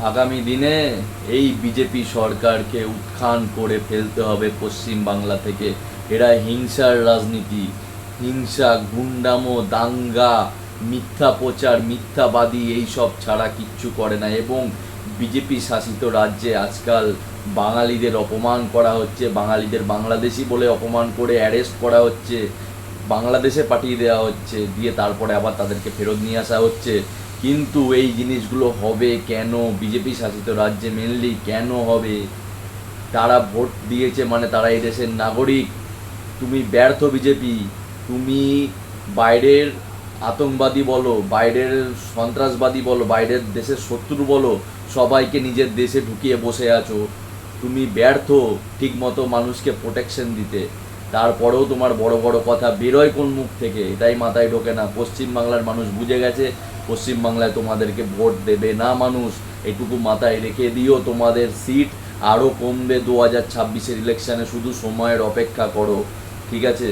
আগামী দিনে এই বিজেপি সরকারকে উত্থান করে ফেলতে হবে পশ্চিম বাংলা থেকে। এরা হিংসার রাজনীতি, হিংসা, গুন্ডামো, দাঙ্গা, মিথ্যা প্রচার, মিথ্যাবাদী এইসব ছাড়া কিচ্ছু করে না। এবং বিজেপি শাসিত রাজ্যে আজকাল বাঙালিদের অপমান করা হচ্ছে, বাঙালিদের বাংলাদেশি বলে অপমান করে অ্যারেস্ট করা হচ্ছে, বাংলাদেশে পাঠিয়ে দেওয়া হচ্ছে, দিয়ে তারপরে আবার তাদেরকে ফেরত নিয়ে আসা হচ্ছে। কিন্তু এই জিনিসগুলো হবে কেন? বিজেপি শাসিত রাজ্যে মেনলি কেন হবে? তারা ভোট দিয়েছে মানে তারা এই দেশের নাগরিক। তুমি ব্যর্থ বিজেপি। তুমি বাইরের আতঙ্কবাদী বলো, বাইরের সন্ত্রাসবাদী বলো, বাইরের দেশের শত্রু বলো, সবাইকে নিজের দেশে ঢুকিয়ে বসে আছো। তুমি ব্যর্থ ঠিকমতো মানুষকে প্রোটেকশন দিতে। তারপরেও তোমার বড় বড় কথা বেরোয় কোন মুখ থেকে এটাই মাথায় ঢোকে না। পশ্চিমবাংলার মানুষ বুঝে গেছে পশ্চিমবাংলায় তোমাদেরকে ভোট দেবে না মানুষ। এটুকু মাথায় রেখে দিও। তোমাদের সিট আরও কমবে 2026-এর ইলেকশানে, শুধু সময়ের অপেক্ষা করো। ঠিক আছে?